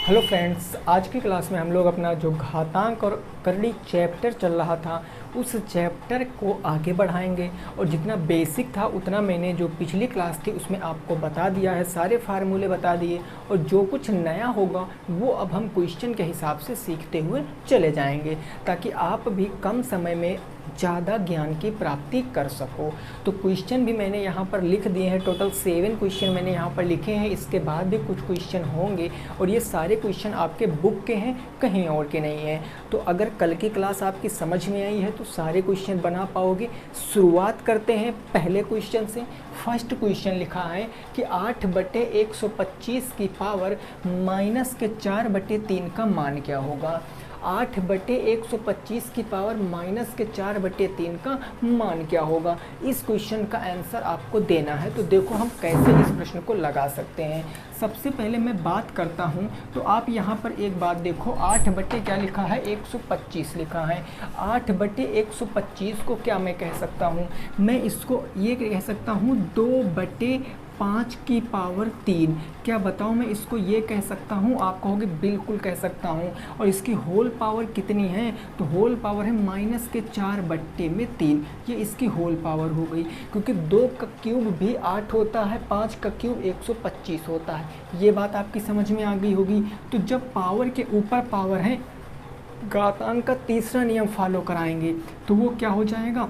Hello friends, आज की class में हम लोग अपना जो घातांक और करड़ी चैप्टर चल रहा था उस चैप्टर को आगे बढ़ाएंगे। और जितना बेसिक था उतना मैंने जो पिछली क्लास थी उसमें आपको बता दिया है, सारे फार्मूले बता दिए। और जो कुछ नया होगा वो अब हम क्वेश्चन के हिसाब से सीखते हुए चले जाएंगे, ताकि आप भी कम समय में ज़्यादा ज्ञान की प्राप्ति कर सको। तो क्वेश्चन भी मैंने यहाँ पर लिख दिए हैं, टोटल 7 क्वेश्चन मैंने यहाँ पर लिखे हैं। इसके बाद भी कुछ क्वेश्चन होंगे और ये सारे क्वेश्चन आपके बुक के हैं, कहीं और के नहीं हैं। तो अगर कल की क्लास आपकी समझ में आई है तो सारे क्वेश्चन बना पाओगे। शुरुआत करते हैं पहले क्वेश्चन से। फर्स्ट क्वेश्चन लिखा है कि 8/125 की पावर -4/3 का मान क्या होगा। 8/125 की पावर -4/3 का मान क्या होगा। इस क्वेश्चन का आंसर आपको देना है। तो देखो हम कैसे इस प्रश्न को लगा सकते हैं। सबसे पहले मैं बात करता हूं तो आप यहां पर एक बात देखो, 8 क्या लिखा है, 125 लिखा है। 8/125 को क्या मैं कह सकता हूं, मैं इसको ये कह सकता हूं 2/5 की पावर 3। क्या बताऊं, मैं इसको ये कह सकता हूं, आप कहोगे बिल्कुल कह सकता हूं। और इसकी होल पावर कितनी है, तो होल पावर है -4/3। ये इसकी होल पावर हो गई, क्योंकि 2 का क्यूब भी 8 होता है, 5 का क्यूब 125 होता है। ये बात आपकी समझ में आ गई होगी। तो जब पावर के ऊपर पावर है, घातांक का तीसरा नियम फॉलो कराएंगे तो वो क्या हो जाएगा,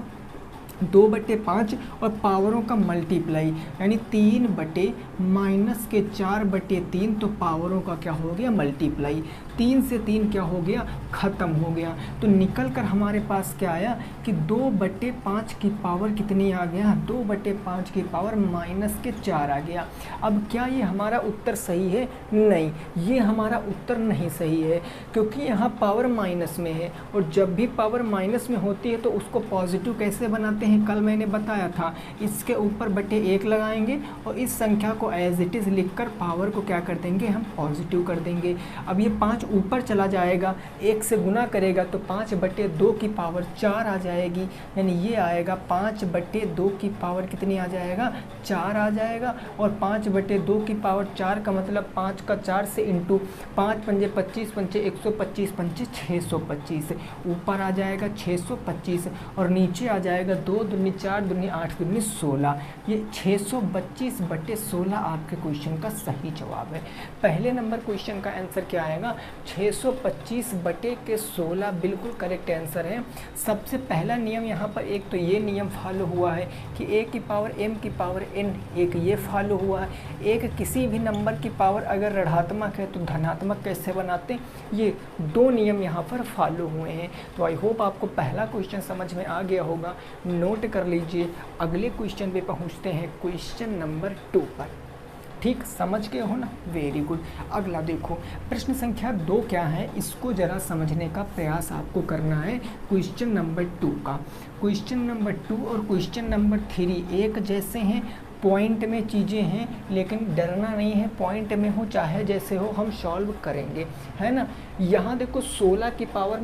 2/5 और पावरों का मल्टीप्लाई, यानी 3/-4/3। तो पावरों का क्या हो गया, मल्टीप्लाई। 3 से 3 क्या हो गया, ख़त्म हो गया। तो निकल कर हमारे पास क्या आया कि 2/5 की पावर कितनी आ गया, 2/5 की पावर -4 आ गया। अब क्या ये हमारा उत्तर सही है, नहीं, ये हमारा उत्तर नहीं सही है, क्योंकि यहाँ पावर माइनस में है। और जब भी पावर माइनस में होती है तो उसको पॉजिटिव कैसे बनाते हैं, कल मैंने बताया था, इसके ऊपर /1 लगाएंगे और इस संख्या को एज इट इज़ लिखकर पावर को क्या कर देंगे, हम पॉजिटिव कर देंगे। अब ये 5 ऊपर चला जाएगा, 1 से गुना करेगा तो 5/2 की पावर 4 आ जाएगी। यानी ये आएगा 5/2 की पावर कितनी आ जाएगा, 4 आ जाएगा। और 5/2 की पावर 4 का मतलब 5 का 4 से इंटू 5 पंजे 25, पंचे 125, पंचे 625, ऊपर आ जाएगा 625 और नीचे आ जाएगा 2 दूनी 4 दूनी 8 दूनी 16। ये 625/16 आपके क्वेश्चन का सही जवाब है। पहले नंबर क्वेश्चन का आंसर क्या आएगा, 625/16 बिल्कुल करेक्ट आंसर है। सबसे पहला नियम यहाँ पर एक तो ये नियम फॉलो हुआ है कि a की पावर m की पावर n, एक ये फॉलो हुआ है। एक किसी भी नंबर की पावर अगर ऋणात्मक है तो धनात्मक कैसे बनाते हैं, ये 2 नियम यहाँ पर फॉलो हुए हैं। तो आई होप आपको पहला क्वेश्चन समझ में आ गया होगा, नोट कर लीजिए। अगले क्वेश्चन पे पहुंचते हैं, क्वेश्चन नंबर 2 पर। ठीक समझ गए हो ना, वेरी गुड। अगला देखो, प्रश्न संख्या 2 क्या है, इसको जरा समझने का प्रयास आपको करना है। क्वेश्चन नंबर 2 का, क्वेश्चन नंबर 2 और क्वेश्चन नंबर 3 एक जैसे हैं, पॉइंट में चीज़ें हैं, लेकिन डरना नहीं है, पॉइंट में हो चाहे जैसे हो हम सॉल्व करेंगे, है ना। यहाँ देखो 16 की पावर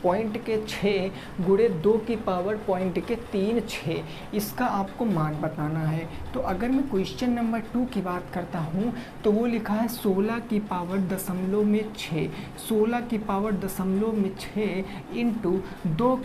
पॉइंट के 6 गुणे 2 की पावर पॉइंट के 3 6, इसका आपको मान बताना है। तो अगर मैं क्वेश्चन नंबर 2 की बात करता हूँ तो वो लिखा है 16 की पावर 0.6, 16 की पावर 0.6 इंटू 2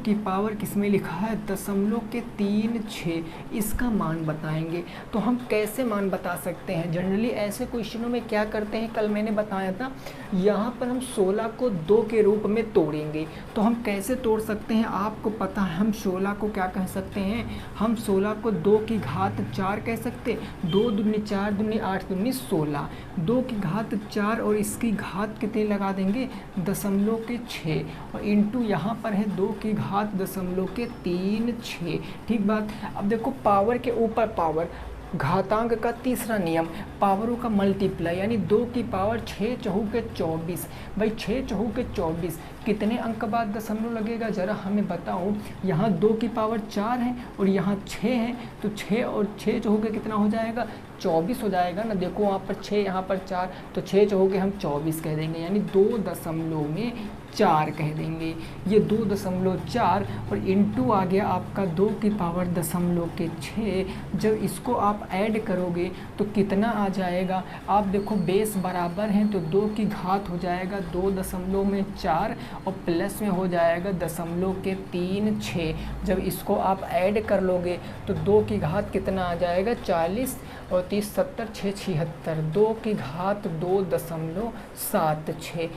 की पावर किसमें लिखा है 0.36, इसका मान बताएंगे। तो हम कैसे मान बता सकते हैं, जनरली ऐसे क्वेश्चनों में क्या करते हैं, कल मैंने बताया था, यहाँ पर हम 16 को 2 के रूप में तोड़ेंगे। तो हम कैसे तोड़ सकते हैं, आपको पता है, हम 16 को क्या कह सकते हैं, हम 16 को 2 की घात 4 कह सकते, 2 दूनी 4 दूनी 8 दूनी 16, 2 की घात 4 और इसकी घात कितनी लगा देंगे 0.6 और इंटू यहाँ पर है 2 की घात 0.36। ठीक बात। अब देखो पावर के ऊपर पावर, घातांक का तीसरा नियम, पावरों का मल्टीप्लाई, यानी 2 की पावर 6 चौके 24। भाई 6 चौके 24 कितने अंक बाद दशमलव लगेगा ज़रा हमें बताओ। यहाँ 2 की पावर 4 है और यहाँ 6 है, तो 6 और 6 जो हो गया कितना हो जाएगा, 24 हो जाएगा ना। देखो वहाँ पर 6 यहाँ पर 4, तो 6 जो हो गए हम 24 कह देंगे, यानी 2.4 कह देंगे। ये 2.4 और इंटू आ गया आपका 2 की पावर दशमलव के 6। जब इसको आप ऐड करोगे तो कितना आ जाएगा, आप देखो बेस बराबर हैं तो 2 की घात हो जाएगा 2.4 और प्लस में हो जाएगा 0.36। जब इसको आप ऐड कर लोगे तो 2 की घात कितना आ जाएगा, 40 और 30 70 6 76, 2 की घात 2.76,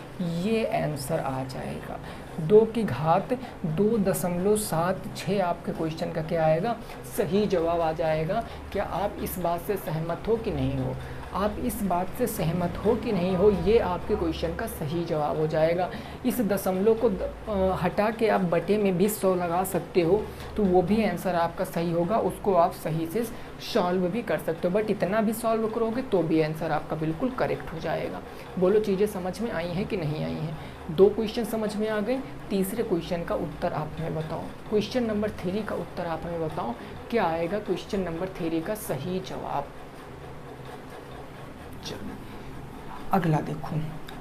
ये आंसर आ जाएगा। 2 की घात 2.76 आपके क्वेश्चन का क्या आएगा, सही जवाब आ जाएगा। क्या आप इस बात से सहमत हो कि नहीं हो, आप इस बात से सहमत हो कि नहीं हो, ये आपके क्वेश्चन का सही जवाब हो जाएगा। इस दशमलव को हटा के आप बटे में भी 100 लगा सकते हो तो वो भी आंसर आपका सही होगा, उसको आप सही से सॉल्व भी कर सकते हो, बट इतना भी सॉल्व करोगे तो भी आंसर आपका बिल्कुल करेक्ट हो जाएगा। बोलो चीज़ें समझ में आई हैं कि नहीं आई हैं। 2 क्वेश्चन समझ में आ गए। तीसरे क्वेश्चन का उत्तर आप हमें बताओ। क्वेश्चन नंबर 3 का उत्तर आप हमें बताओ, क्या आएगा क्वेश्चन नंबर 3 का सही जवाब। चलो अगला देखो,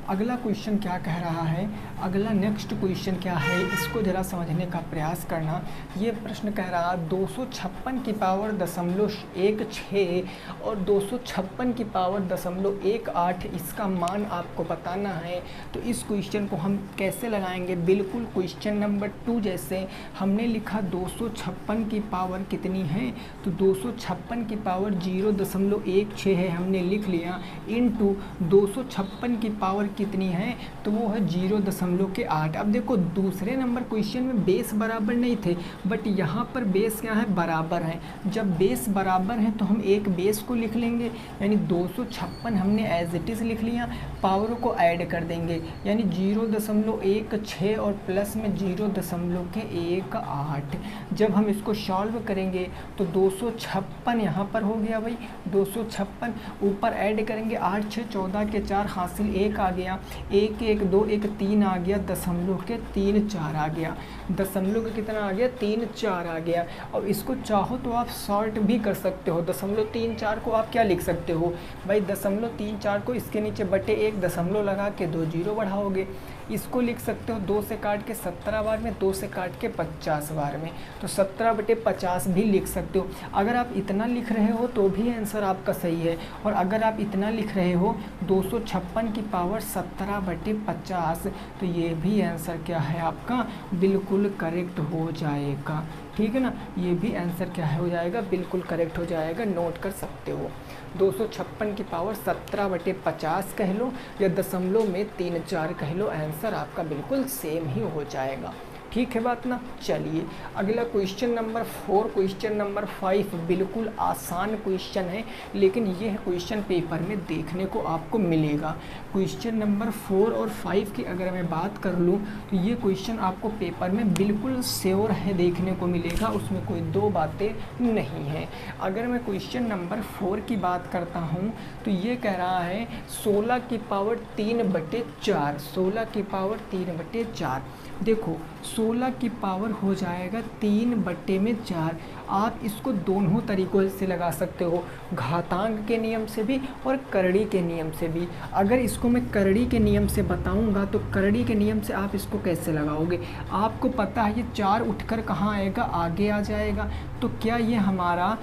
अगला क्वेश्चन क्या कह रहा है, अगला नेक्स्ट क्वेश्चन क्या है, इसको ज़रा समझने का प्रयास करना। ये प्रश्न कह रहा है 256 की पावर 0.16 और 256 की पावर 0.18, इसका मान आपको बताना है। तो इस क्वेश्चन को हम कैसे लगाएंगे, बिल्कुल क्वेश्चन नंबर 2 जैसे। हमने लिखा 256 की पावर कितनी है, तो 256 की पावर 0.16 है, हमने लिख लिया, इनटू 256 की पावर कितनी है, तो वो है 0.8। अब देखो दूसरे नंबर क्वेश्चन में बेस बराबर नहीं थे, बट यहाँ पर बेस क्या है, बराबर है। जब बेस बराबर है तो हम एक बेस को लिख लेंगे, यानी 256 हमने एज इट इज़ लिख लिया, पावर को ऐड कर देंगे, यानी 0.16 और प्लस में 0.18। जब हम इसको सॉल्व करेंगे तो 256 यहाँ पर हो गया भाई, 256 ऊपर ऐड करेंगे 8 6 14 के 4 हासिल 1 आ गया, 1 1 2 1 3 आ गया, दशमलव के 3 4 आ गया, दशमलव का कितना आ गया, 3 4 आ गया। और इसको चाहो तो आप शॉर्ट भी कर सकते हो, 0.34 को आप क्या लिख सकते हो भाई, 0.34 को इसके नीचे बटे 1 दशमलव लगा के 2 जीरो बढ़ाओगे, इसको लिख सकते हो 2 से काट के 17 बार में, 2 से काट के 50 बार में, तो 17/50 भी लिख सकते हो। अगर आप इतना लिख रहे हो तो भी आंसर आपका सही है, और अगर आप इतना लिख रहे हो 256 की पावर 17/50, तो ये भी आंसर क्या है आपका, बिल्कुल करेक्ट हो जाएगा। ठीक है ना, ये भी आंसर क्या है हो जाएगा, बिल्कुल करेक्ट हो जाएगा, नोट कर सकते हो। 256 की पावर 17/50 कह लो या दशमलव में 3 4 कह लो, आंसर आपका बिल्कुल सेम ही हो जाएगा। ठीक है बात ना। चलिए अगला क्वेश्चन नंबर 4, क्वेश्चन नंबर 5 बिल्कुल आसान क्वेश्चन है, लेकिन यह क्वेश्चन पेपर में देखने को आपको मिलेगा। क्वेश्चन नंबर 4 और 5 की अगर मैं बात कर लूँ तो ये क्वेश्चन आपको पेपर में बिल्कुल श्योर है देखने को मिलेगा, उसमें कोई दो बातें नहीं हैं। अगर मैं क्वेश्चन नंबर 4 की बात करता हूँ तो ये कह रहा है 16 की पावर 3/4, 16 की पावर 3/4। देखो 16 की पावर हो जाएगा 3/4। आप इसको दोनों तरीक़ों से लगा सकते हो, घातांक के नियम से भी और करड़ी के नियम से भी। अगर इसको मैं करड़ी के नियम से बताऊंगा तो करड़ी के नियम से आप इसको कैसे लगाओगे, आपको पता है ये 4 उठकर कहाँ आएगा, आगे आ जाएगा। तो क्या ये हमारा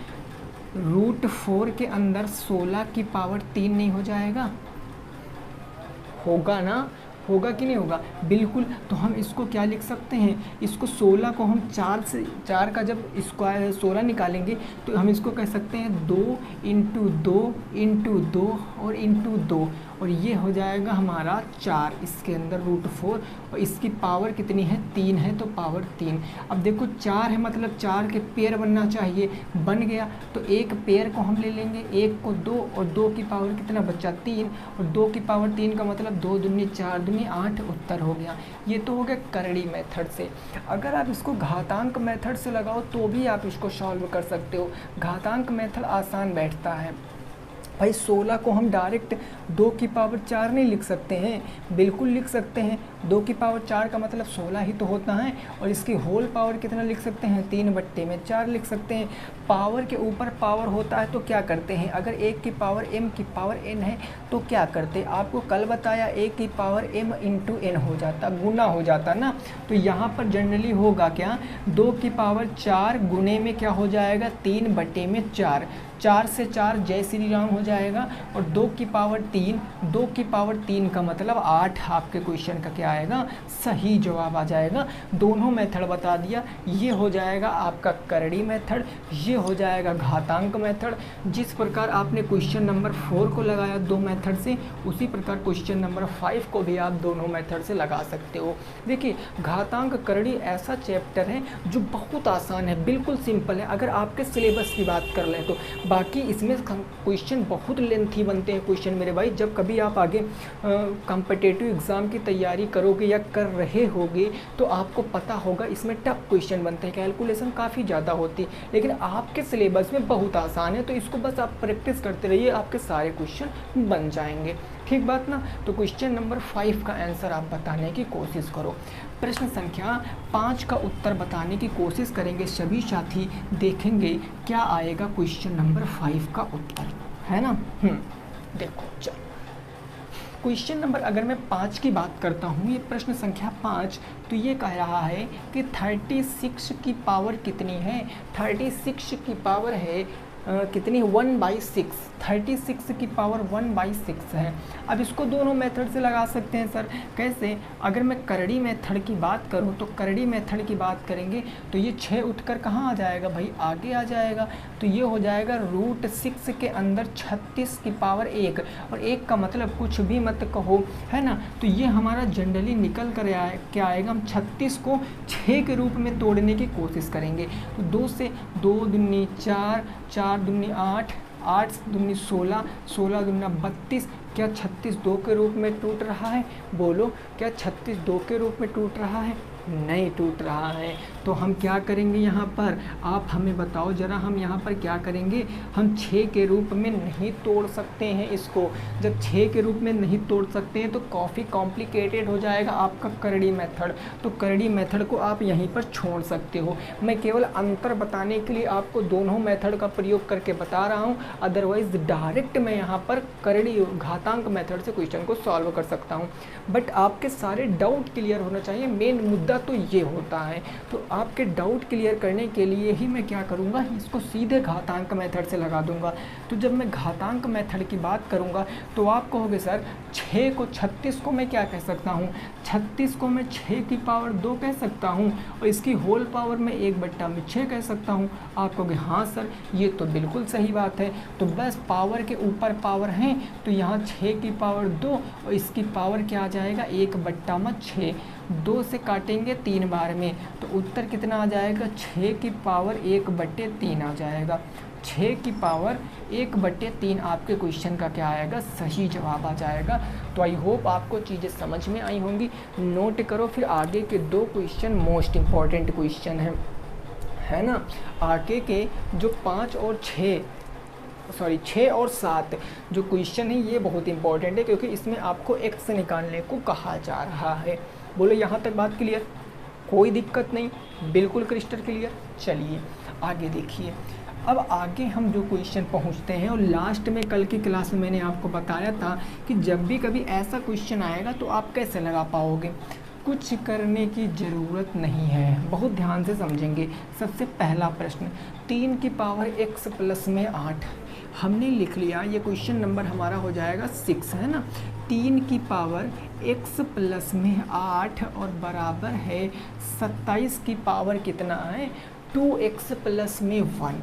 √4 के अंदर 16 की पावर 3 नहीं हो जाएगा, होगा ना, होगा कि नहीं होगा, बिल्कुल। तो हम इसको क्या लिख सकते हैं, इसको 16 को हम 4 का जब स्क्वायर 16 निकालेंगे तो हम इसको कह सकते हैं 2 × 2 × 2 और × 2, और ये हो जाएगा हमारा 4, इसके अंदर √4, और इसकी पावर कितनी है, 3 है, तो पावर 3। अब देखो 4 है मतलब 4 के पेयर बनना चाहिए, बन गया, तो एक पेयर को हम ले लेंगे, 1 को 2 और 2 की पावर कितना बचा, 3, और 2 की पावर 3 का मतलब 2 दूनी 4 दूनी 8, उत्तर हो गया। ये तो हो गया करड़ी मेथड से। अगर आप इसको घातांक मेथड से लगाओ तो भी आप इसको सॉल्व कर सकते हो। घातांक मेथड आसान बैठता है, भाई 16 को हम डायरेक्ट 2 की पावर 4 नहीं लिख सकते हैं, बिल्कुल लिख सकते हैं। 2 की पावर 4 का मतलब 16 ही तो होता है, और इसकी होल पावर कितना लिख सकते हैं, 3/4 लिख सकते हैं। पावर के ऊपर पावर होता है तो क्या करते हैं, अगर 1 की पावर m की पावर n है तो क्या करते हैं, आपको कल बताया 1 की पावर m इंटू n हो जाता, गुना हो जाता ना। तो यहाँ पर जनरली होगा क्या, 2 की पावर 4 गुने में क्या हो जाएगा, 3/4, 4 से 4 जय श्री राम हो जाएगा, और 2 की पावर 3, 2 की पावर 3 का मतलब 8 आपके क्वेश्चन का क्या आएगा, सही जवाब आ जाएगा। दोनों मेथड बता दिया, ये हो जाएगा आपका करड़ी मेथड, ये हो जाएगा घातांक मेथड। जिस प्रकार आपने क्वेश्चन नंबर 4 को लगाया 2 मेथड से, उसी प्रकार क्वेश्चन नंबर 5 को भी आप दोनों मेथड से लगा सकते हो। देखिए घातांक करड़ी ऐसा चैप्टर है जो बहुत आसान है, बिल्कुल सिंपल है अगर आपके सिलेबस की बात कर लें तो। बाकी इसमें क्वेश्चन बहुत लेंथी बनते हैं क्वेश्चन मेरे भाई, जब कभी आप आगे कॉम्पिटिटिव एग्ज़ाम की तैयारी करोगे या कर रहे होगे तो आपको पता होगा इसमें टफ क्वेश्चन बनते हैं, कैलकुलेशन काफ़ी ज़्यादा होती है, लेकिन आपके सिलेबस में बहुत आसान है। तो इसको बस आप प्रैक्टिस करते रहिए, आपके सारे क्वेश्चन बन जाएंगे, ठीक बात ना। तो क्वेश्चन नंबर 5 का आंसर आप बताने की कोशिश करो। प्रश्न संख्या 5 का उत्तर बताने की कोशिश करेंगे सभी साथी, देखेंगे क्या आएगा क्वेश्चन नंबर 5 का उत्तर, है ना। देखो चलो क्वेश्चन नंबर, अगर मैं 5 की बात करता हूँ, ये प्रश्न संख्या 5, तो ये कह रहा है कि 36 की पावर कितनी है। 36 की पावर है कितनी, 1/6। 36 की पावर 1/6 है। अब इसको दोनों मेथड से लगा सकते हैं सर, कैसे, अगर मैं करड़ी मेथड की बात करूं तो करड़ी मेथड की बात करेंगे तो ये 6 उठकर कहाँ आ जाएगा भाई, आगे आ जाएगा। तो ये हो जाएगा √6 के अंदर 36 की पावर 1, और 1 का मतलब कुछ भी मत कहो, है ना। तो ये हमारा जनरली निकल कर क्या आएगा, हम 36 को 6 के रूप में तोड़ने की कोशिश करेंगे। तो 2 से 2 दूनी 4, 4 दूनी 8, 8 दूनी 16, 16 दूना 32। क्या 36 2 के रूप में टूट रहा है, बोलो क्या 36 2 के रूप में टूट रहा है, नहीं टूट रहा है। तो हम क्या करेंगे यहाँ पर, आप हमें बताओ ज़रा, हम यहाँ पर क्या करेंगे, हम 6 के रूप में नहीं तोड़ सकते हैं इसको। जब 6 के रूप में नहीं तोड़ सकते हैं तो काफ़ी कॉम्प्लिकेटेड हो जाएगा आपका करड़ी मेथड। तो करड़ी मेथड को आप यहीं पर छोड़ सकते हो। मैं केवल अंतर बताने के लिए आपको दोनों मेथड का प्रयोग करके बता रहा हूँ, अदरवाइज डायरेक्ट मैं यहाँ पर करड़ी घातांक मेथड से क्वेश्चन को सॉल्व कर सकता हूँ। बट आपके सारे डाउट क्लियर होना चाहिए, मेन मुद्दा तो ये होता है। तो आपके डाउट क्लियर करने के लिए ही मैं क्या करूँगा, इसको सीधे घातांक मेथड से लगा दूंगा। तो जब मैं घातांक मेथड की बात करूँगा तो आप कहोगे सर 6 को 36 को मैं क्या कह सकता हूँ, 36 को मैं 6 की पावर 2 कह सकता हूँ, और इसकी होल पावर में 1/6 कह सकता हूँ। आप कहोगे हाँ सर ये तो बिल्कुल सही बात है। तो बस पावर के ऊपर पावर हैं, तो यहाँ 6 की पावर 2 और इसकी पावर क्या आ जाएगा, 1/6। 2 से काटेंगे 3 बार में, तो उत्तर कितना आ जाएगा, 6 की पावर 1/3 आ जाएगा। 6 की पावर 1/3 आपके क्वेश्चन का क्या आएगा, सही जवाब आ जाएगा। तो आई होप आपको चीज़ें समझ में आई होंगी। नोट करो, फिर आगे के 2 क्वेश्चन मोस्ट इम्पॉर्टेंट क्वेश्चन हैं, है ना। आगे के जो 5 और 7 जो क्वेश्चन है ये बहुत इंपॉर्टेंट है, क्योंकि इसमें आपको एक्स निकालने को कहा जा रहा है। बोलो यहाँ तक बात क्लियर, कोई दिक्कत नहीं, बिल्कुल क्रिस्टल क्लियर। चलिए आगे देखिए। अब आगे हम जो क्वेश्चन पहुँचते हैं, और लास्ट में कल की क्लास में मैंने आपको बताया था कि जब भी कभी ऐसा क्वेश्चन आएगा तो आप कैसे लगा पाओगे। कुछ करने की ज़रूरत नहीं है, बहुत ध्यान से समझेंगे। सबसे पहला प्रश्न, 3 की पावर x प्लस में 8 हमने लिख लिया, ये क्वेश्चन नंबर हमारा हो जाएगा 6, है ना। 3 की पावर x प्लस में 8 और बराबर है 27 की पावर कितना है, 2x प्लस में 1।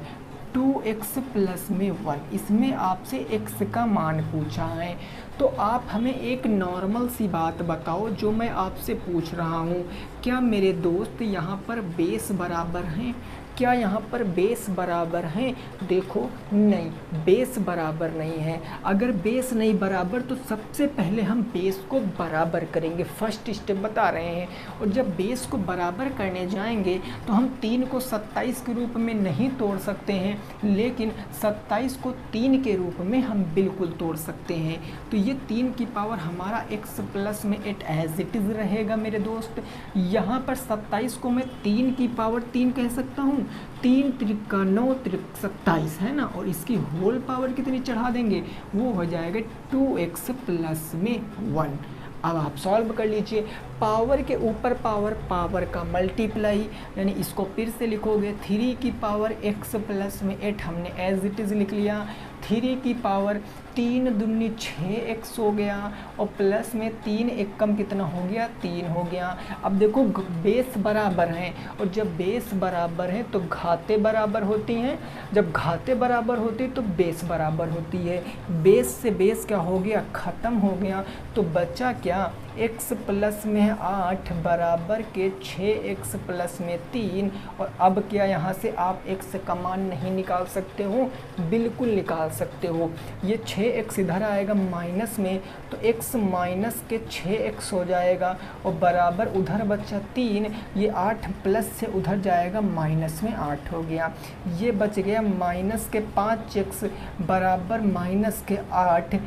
2x प्लस में 1, इसमें आपसे x का मान पूछा है। तो आप हमें एक नॉर्मल सी बात बताओ जो मैं आपसे पूछ रहा हूँ, क्या मेरे दोस्त यहाँ पर बेस बराबर हैं, क्या यहाँ पर बेस बराबर हैं? देखो नहीं, बेस बराबर नहीं है। अगर बेस नहीं बराबर तो सबसे पहले हम बेस को बराबर करेंगे, फर्स्ट स्टेप बता रहे हैं। और जब बेस को बराबर करने जाएंगे तो हम 3 को 27 के रूप में नहीं तोड़ सकते हैं, लेकिन 27 को 3 के रूप में हम बिल्कुल तोड़ सकते हैं। तो ये 3 की पावर हमारा x प्लस में 8 एज इट इज़ रहेगा मेरे दोस्त। यहाँ पर 27 को मैं 3 की पावर 3 कह सकता हूँ, 3 त्रिका 9 त्रिक 27 है ना, और इसकी होल पावर कितनी चढ़ा देंगे, वो हो जाएगा 2x प्लस में 1। अब आप सॉल्व कर लीजिए, पावर के ऊपर पावर, पावर का मल्टीप्लाई, यानी इसको फिर से लिखोगे 3 की पावर x प्लस में 8 हमने एज इट इज़ लिख लिया। 3 की पावर 3 दूनी 6x हो गया, और प्लस में 3 एक कम कितना हो गया, 3 हो गया। अब देखो बेस बराबर हैं, और जब बेस बराबर हैं तो घातें बराबर होती हैं, जब घातें बराबर होती तो बेस बराबर होती है। बेस से बेस क्या हो गया, ख़त्म हो गया, तो बचा क्या, x प्लस में 8 बराबर के 6x प्लस में 3। और अब क्या यहाँ से आप x का मान नहीं निकाल सकते हो, बिल्कुल निकाल सकते हो। ये 6x इधर आएगा माइनस में, तो x माइनस के 6x हो जाएगा, और बराबर उधर बचा 3, ये 8 प्लस से उधर जाएगा माइनस में 8 हो गया। ये बच गया माइनस के 5x बराबर माइनस के 8,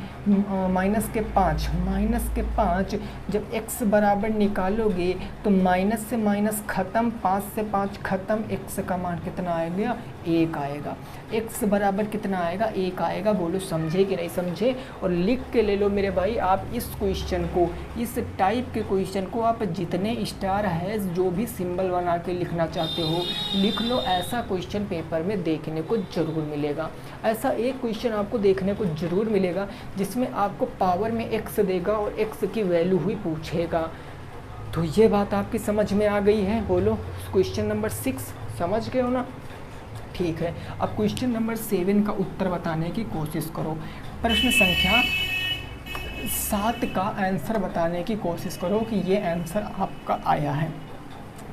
माइनस के 5, माइनस के 5। जब x बराबर निकालोगे तो माइनस से माइनस ख़त्म, 5 से 5 ख़त्म, x का मान कितना आएगा, 1 आएगा। x बराबर कितना आएगा, 1 आएगा। बोलो समझे कि नहीं समझे? और लिख के ले लो मेरे भाई, आप इस क्वेश्चन को, इस टाइप के क्वेश्चन को आप जितने स्टार है, जो भी सिंबल बना के लिखना चाहते हो लिख लो। ऐसा क्वेश्चन पेपर में देखने को ज़रूर मिलेगा, ऐसा एक क्वेश्चन आपको देखने को ज़रूर मिलेगा जिसमें आपको पावर में x देगा और x की वैल्यू हुई पूछेगा। तो ये बात आपकी समझ में आ गई है? बोलो क्वेश्चन नंबर 6 समझ गए हो ना? ठीक है, अब क्वेश्चन नंबर 7 का उत्तर बताने की कोशिश करो। प्रश्न संख्या 7 का आंसर बताने की कोशिश करो कि ये आंसर आपका आया है।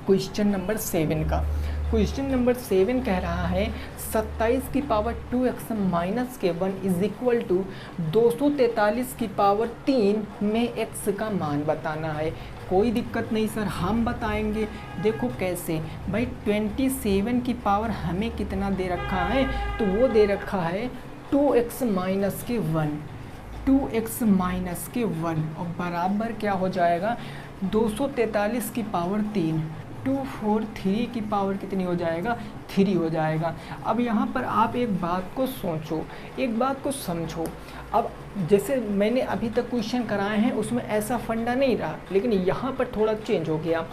क्वेश्चन नंबर 7 का, क्वेश्चन नंबर 7 कह रहा है 27 की पावर 2x माइनस के 1 इज इक्वल टू 243 की पावर 3 में x का मान बताना है। कोई दिक्कत नहीं सर, हम बताएंगे। देखो कैसे भाई, 27 की पावर हमें कितना दे रखा है, तो वो दे रखा है 2x माइनस के 1, 2x माइनस के 1, और बराबर क्या हो जाएगा, 243 की पावर 3, 243 की पावर कितनी हो जाएगा, 3 हो जाएगा। अब यहाँ पर आप एक बात को सोचो, एक बात को समझो। अब जैसे मैंने अभी तक क्वेश्चन कराए हैं उसमें ऐसा फंडा नहीं रहा, लेकिन यहाँ पर थोड़ा चेंज हो गया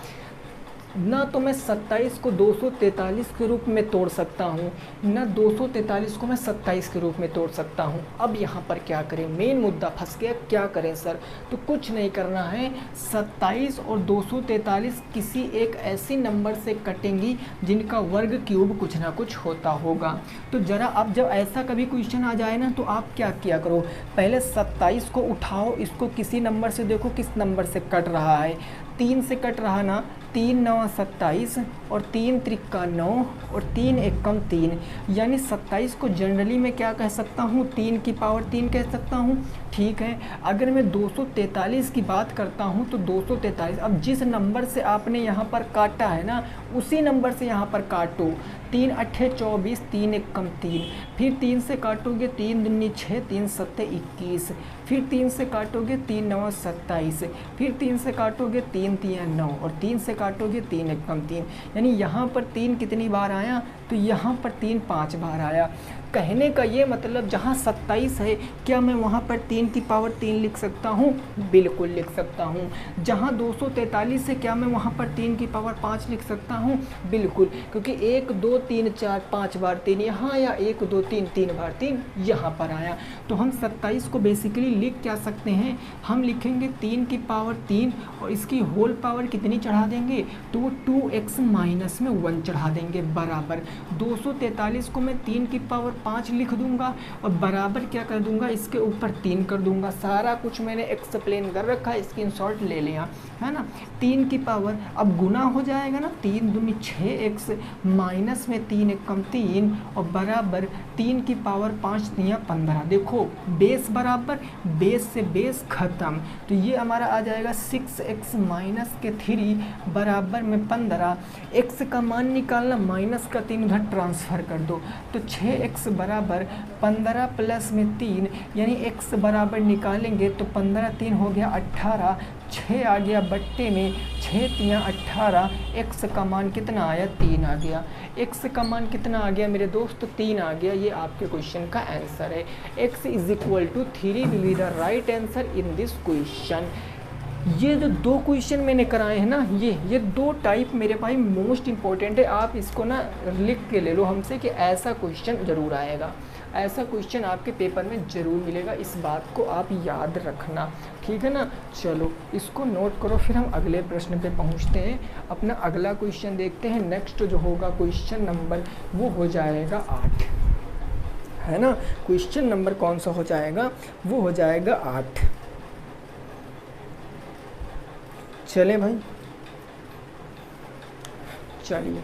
ना। तो मैं 27 को 243 के रूप में तोड़ सकता हूँ, ना 243 को मैं 27 के रूप में तोड़ सकता हूँ। अब यहाँ पर क्या करें, मेन मुद्दा फंस गया, क्या करें सर? तो कुछ नहीं करना है, 27 और 243 किसी एक ऐसी नंबर से कटेंगी जिनका वर्ग क्यूब कुछ ना कुछ होता होगा। तो ज़रा अब जब ऐसा कभी क्वेश्चन आ जाए ना, तो आप क्या किया करो, पहले 27 को उठाओ, इसको किसी नंबर से देखो किस नंबर से कट रहा है, 3 से कट रहा ना, 3 9 27 और 3 त्रिका 9 और 3 एकम 3, यानी 27 को जनरली मैं क्या कह सकता हूँ, 3 की पावर 3 कह सकता हूँ। ठीक है, अगर मैं 243 की बात करता हूँ तो 243, अब जिस नंबर से आपने यहाँ पर काटा है ना, उसी नंबर से यहाँ पर काटो। 3 8 24, 3 एकम 3, फिर 3 से काटोगे 3 दूनी 6, 3 7 21, फिर 3 से काटोगे 3 9 27, फिर 3 से काटोगे 3 3 9, और 3 से काटोगे 3 एकम 3, यानी यहाँ पर 3 कितनी बार आया, तो यहाँ पर 3 5 बार आया। कहने का ये मतलब जहाँ 27 है, क्या मैं वहाँ पर 3 की पावर 3 लिख सकता हूँ? बिल्कुल लिख सकता हूँ। जहाँ 243 है, क्या मैं वहाँ पर 3 की पावर 5 लिख सकता हूँ? बिल्कुल, क्योंकि 1 2 3 4 5 बार 3 यहाँ आया, 1 2 3 3 बार 3 यहाँ पर आया। तो हम 27 को बेसिकली लिख क्या सकते हैं, हम लिखेंगे 3 की पावर 3 और इसकी होल पावर कितनी चढ़ा देंगे, तो वो 2x माइनस में 1 चढ़ा देंगे बराबर। 243 को मैं 3 की पावर 5 लिख दूंगा और बराबर क्या कर दूंगा, इसके ऊपर 3 कर दूंगा। सारा कुछ मैंने एक्सप्लेन कर रखा है, स्क्रीनशॉट ले लिया है ना। 3 की पावर अब गुना हो जाएगा ना, 3 दूनी 6x माइनस में 3 एक कम 3 और बराबर 3 की पावर 5 दिया 15। देखो बेस बराबर, बेस से बेस खत्म, तो ये हमारा आ जाएगा 6x माइनस के 3 बराबर में 15। x का मान निकालना, माइनस का 3 उधर ट्रांसफ़र कर दो, तो 6x बराबर 15 प्लस में 3 यानी x बराबर निकालेंगे तो 15 3 हो गया 18, 6 आ गया बट्टे में 6 3 18। x का मान कितना आया, 3 आ गया। x का मान कितना आ गया मेरे दोस्त, 3 आ गया। ये आपके क्वेश्चन का आंसर है। x = 3 will be the right answer in this question. ये जो 2 क्वेश्चन मैंने कराए हैं ना, ये 2 टाइप मेरे भाई मोस्ट इंपॉर्टेंट है। आप इसको ना लिख के ले लो हमसे कि ऐसा क्वेश्चन ज़रूर आएगा, ऐसा क्वेश्चन आपके पेपर में ज़रूर मिलेगा। इस बात को आप याद रखना, ठीक है ना। चलो इसको नोट करो, फिर हम अगले प्रश्न पे पहुंचते हैं। अपना अगला क्वेश्चन देखते हैं। नेक्स्ट जो होगा क्वेश्चन नंबर वो हो जाएगा 8, है ना। क्वेश्चन नंबर कौन सा हो जाएगा, वो हो जाएगा 8। चलें भाई, चलिए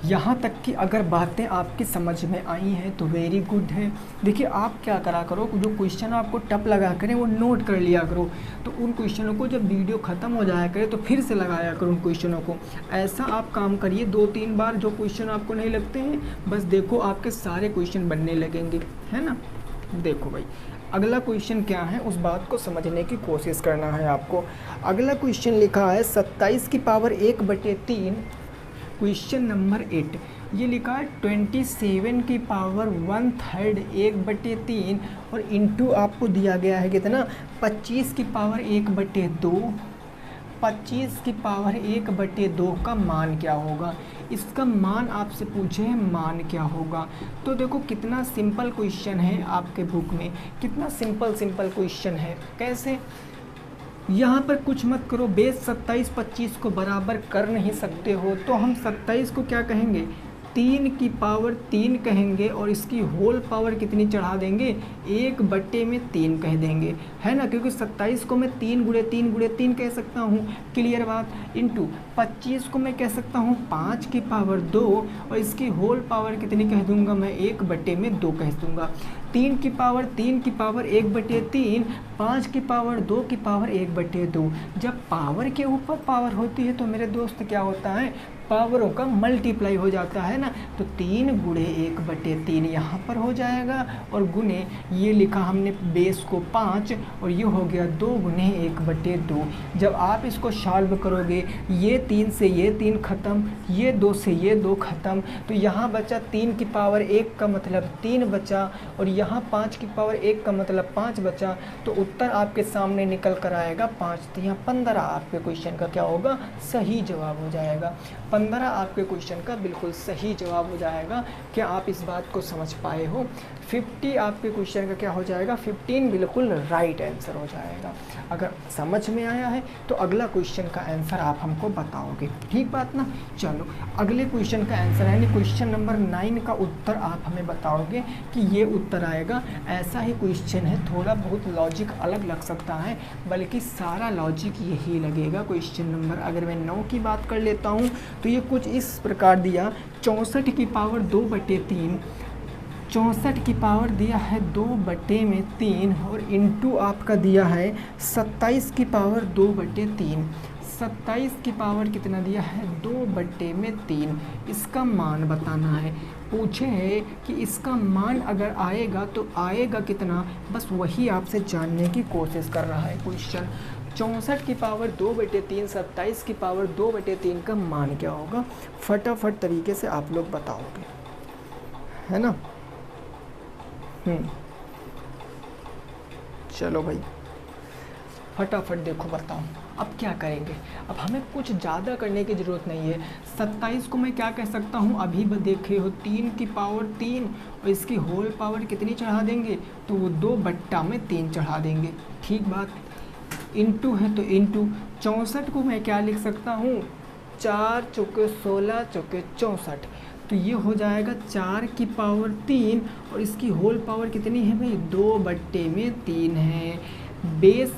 यहाँ तक की अगर बातें आपकी समझ में आई हैं तो वेरी गुड है। देखिए आप क्या करा करो, जो क्वेश्चन आपको टफ लगा करें वो नोट कर लिया करो, तो उन क्वेश्चनों को जब वीडियो ख़त्म हो जाया करे तो फिर से लगाया करो उन क्वेश्चनों को। ऐसा आप काम करिए 2-3 बार, जो क्वेश्चन आपको नहीं लगते हैं बस देखो आपके सारे क्वेश्चन बनने लगेंगे, है ना। देखो भाई अगला क्वेश्चन क्या है, उस बात को समझने की कोशिश करना है आपको। अगला क्वेश्चन लिखा है 27 की पावर 1/3, क्वेश्चन नंबर 8। ये लिखा है 27 की पावर 1/3 1/3 और इंटू आपको दिया गया है कितना, 25 की पावर 1/2। 25 की पावर 1/2 का मान क्या होगा, इसका मान आपसे पूछे हैं मान क्या होगा। तो देखो कितना सिंपल क्वेश्चन है आपके बुक में, कितना सिंपल क्वेश्चन है। कैसे, यहाँ पर कुछ मत करो, बेस 27 25 को बराबर कर नहीं सकते हो, तो हम 27 को क्या कहेंगे, 3 की पावर 3 कहेंगे और इसकी होल पावर कितनी चढ़ा देंगे, 1/3 कह देंगे, है ना। क्योंकि 27 को मैं 3 गुणे 3 कह सकता हूँ, क्लियर बात। इंटू 25 को मैं कह सकता हूँ 5 की पावर 2 और इसकी होल पावर कितनी कह दूँगा मैं, 1/2 कह दूँगा। 3 की पावर 1/3, 5 की पावर 2 की पावर 1/2। जब पावर के ऊपर पावर होती है तो मेरे दोस्त क्या होता है, पावरों का मल्टीप्लाई हो जाता है ना। तो 3 गुणे 1/3 यहाँ पर हो जाएगा और गुणे ये लिखा हमने बेस को 5 और ये हो गया 2 गुणे 1/2। जब आप इसको सॉल्व करोगे, ये 3 से ये 3 ख़त्म, ये 2 से ये 2 ख़त्म, तो यहाँ बचा 3 की पावर 1 का मतलब 3 बचा और यहाँ 5 की पावर 1 का मतलब 5 बचा। तो उत्तर आपके सामने निकल कर आएगा 5 3 15। आपके क्वेश्चन का क्या होगा, सही जवाब हो जाएगा। 15 आपके क्वेश्चन का बिल्कुल सही जवाब हो जाएगा। क्या आप इस बात को समझ पाए हो। 50 आपके क्वेश्चन का क्या हो जाएगा, 15 बिल्कुल राइट आंसर हो जाएगा। अगर समझ में आया है तो अगला क्वेश्चन का आंसर आप हमको बताओगे, ठीक बात ना। चलो अगले क्वेश्चन का आंसर यानी क्वेश्चन नंबर 9 का उत्तर आप हमें बताओगे कि ये उत्तर आएगा। ऐसा ही क्वेश्चन है, थोड़ा बहुत लॉजिक अलग लग सकता है, बल्कि सारा लॉजिक यही लगेगा। क्वेश्चन नंबर अगर मैं 9 की बात कर लेता हूँ तो ये कुछ इस प्रकार दिया, 64 की पावर 2/3, 64 की पावर दिया है 2/3 और इंटू आपका दिया है 27 की पावर 2/3। 27 की पावर कितना दिया है, 2/3। इसका मान बताना है। पूछे है कि इसका मान अगर आएगा तो आएगा कितना, बस वही आपसे जानने की कोशिश कर रहा है क्वेश्चन। 64 की पावर 2/3, 27 की पावर 2/3 का मान क्या होगा, फटाफट तरीके से आप लोग बताओगे, है ना। चलो भाई फटाफट देखो बताओ। अब क्या करेंगे, अब हमें कुछ ज़्यादा करने की ज़रूरत नहीं है। 27 को मैं क्या कह सकता हूँ, अभी देखे हो 3 की पावर 3 और इसकी होल पावर कितनी चढ़ा देंगे, तो वो 2/3 चढ़ा देंगे, ठीक बात। इंटू है तो इंटू 64 को मैं क्या लिख सकता हूँ, 4 चौके 16 चौके 64। तो ये हो जाएगा 4 की पावर 3 और इसकी होल पावर कितनी है भाई 2/3 है। बेस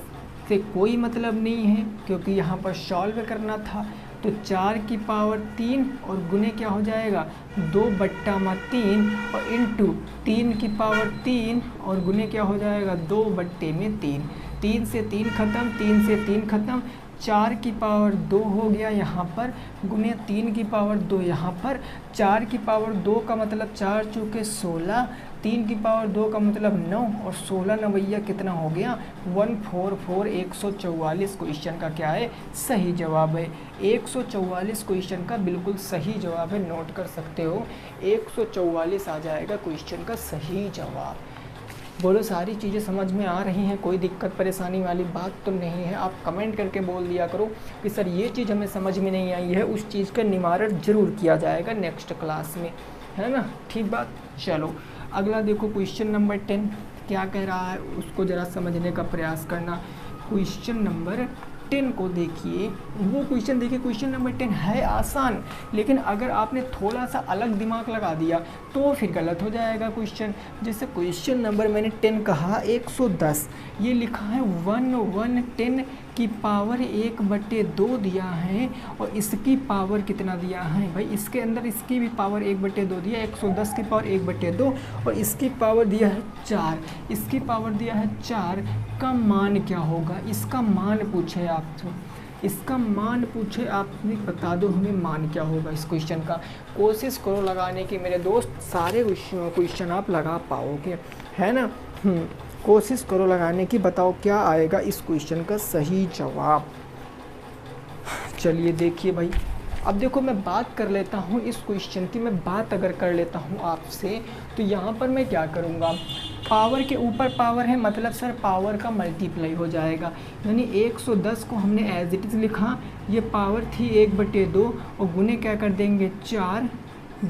से कोई मतलब नहीं है क्योंकि यहाँ पर सॉल्व करना था, तो 4 की पावर 3 और गुने क्या हो जाएगा 2/3 और इंटू 3 की पावर 3 और गुने क्या हो जाएगा 2/3। 3 से 3 खत्म, 3 से 3 खत्म, 4 की पावर 2 हो गया यहाँ पर, गुने 3 की पावर 2 यहाँ पर। 4 की पावर 2 का मतलब 4 चौके 16, 3 की पावर 2 का मतलब 9 और 16 नवैया कितना हो गया 144। 144 क्वेश्चन का क्या है सही जवाब है। 144 क्वेश्चन का बिल्कुल सही जवाब है, नोट कर सकते हो। 144 आ जाएगा क्वेश्चन का सही जवाब। बोलो सारी चीज़ें समझ में आ रही हैं, कोई दिक्कत परेशानी वाली बात तो नहीं है। आप कमेंट करके बोल दिया करो कि सर ये चीज़ हमें समझ में नहीं आई है, उस चीज़ का निवारण ज़रूर किया जाएगा नेक्स्ट क्लास में, है ना। ठीक बात। चलो अगला देखो क्वेश्चन नंबर 10 क्या कह रहा है, उसको ज़रा समझने का प्रयास करना। क्वेश्चन नंबर 10 को देखिए, वो क्वेश्चन देखिए, क्वेश्चन नंबर 10 है आसान, लेकिन अगर आपने थोड़ा सा अलग दिमाग लगा दिया तो फिर गलत हो जाएगा क्वेश्चन। जैसे क्वेश्चन नंबर मैंने 10 कहा 110, ये लिखा है 110 की पावर 1/2 दिया है और इसकी पावर कितना दिया है भाई, इसके अंदर इसकी भी पावर 1/2 दिया, 110 की पावर 1/2 और इसकी पावर दिया है 4, इसकी पावर दिया है 4 का मान क्या होगा, इसका मान पूछे आपसे, इसका मान पूछे आपने, बता दो हमें मान क्या होगा इस क्वेश्चन का। कोशिश करो लगाने की मेरे दोस्त, सारे क्वेश्चन आप लगा पाओगे, है ना। कोशिश करो लगाने की, बताओ क्या आएगा इस क्वेश्चन का सही जवाब। चलिए देखिए भाई, अब देखो मैं बात कर लेता हूँ इस क्वेश्चन की, मैं बात अगर कर लेता हूँ आपसे, तो यहाँ पर मैं क्या करूँगा, पावर के ऊपर पावर है मतलब सर पावर का मल्टीप्लाई हो जाएगा, यानी 110 को हमने एज इट इज़ लिखा, ये पावर थी 1/2 और गुने क्या कर देंगे 4,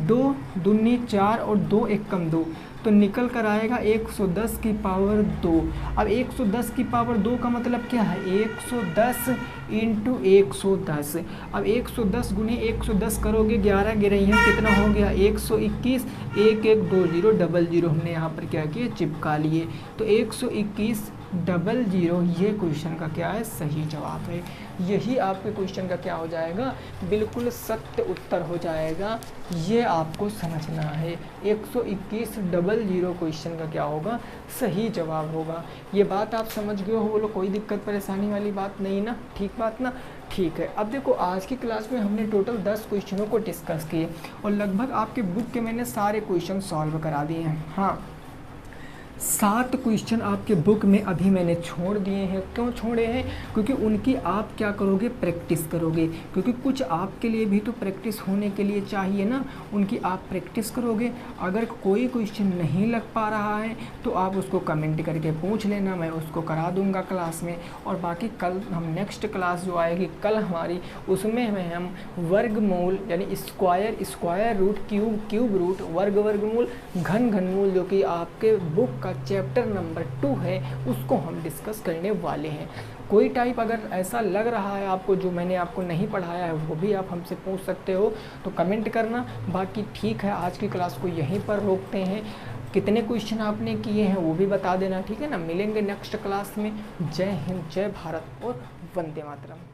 2 दूनी 4 और 2 एकम 2, तो निकल कर आएगा 110 की पावर 2। अब 110 की पावर 2 का मतलब क्या है 110 इंटू 110। अब 110 गुने 110 करोगे, 11 गिरे हैं कितना हो गया 121, 112000 हमने यहाँ पर क्या किया चिपका लिए, तो 12100 ये क्वेश्चन का क्या है सही जवाब है। यही आपके क्वेश्चन का क्या हो जाएगा बिल्कुल सत्य उत्तर हो जाएगा, ये आपको समझना है। 12100 क्वेश्चन का क्या होगा सही जवाब होगा। ये बात आप समझ गए हो, बोलो कोई दिक्कत परेशानी वाली बात नहीं ना, ठीक बात ना। ठीक है, अब देखो आज की क्लास में हमने टोटल 10 क्वेश्चनों को डिस्कस किए और लगभग आपके बुक के मैंने सारे क्वेश्चन सॉल्व करा दिए हैं। हाँ 7 क्वेश्चन आपके बुक में अभी मैंने छोड़ दिए हैं। क्यों छोड़े हैं, क्योंकि उनकी आप क्या करोगे प्रैक्टिस करोगे, क्योंकि कुछ आपके लिए भी तो प्रैक्टिस होने के लिए चाहिए ना, उनकी आप प्रैक्टिस करोगे। अगर कोई क्वेश्चन नहीं लग पा रहा है तो आप उसको कमेंट करके पूछ लेना, मैं उसको करा दूंगा क्लास में। और बाकी कल हम नेक्स्ट क्लास जो आएगी कल हमारी, उसमें हम वर्गमूल यानी स्क्वायर रूट, क्यूब रूट, वर्गमूल, घनमूल जो कि आपके बुक का चैप्टर नंबर 2 है उसको हम डिस्कस करने वाले हैं। कोई टाइप अगर ऐसा लग रहा है आपको जो मैंने आपको नहीं पढ़ाया है वो भी आप हमसे पूछ सकते हो, तो कमेंट करना। बाकी ठीक है, आज की क्लास को यहीं पर रोकते हैं। कितने क्वेश्चन आपने किए हैं वो भी बता देना, ठीक है ना। मिलेंगे नेक्स्ट क्लास में। जय हिंद, जय भारत और वंदे मातरम।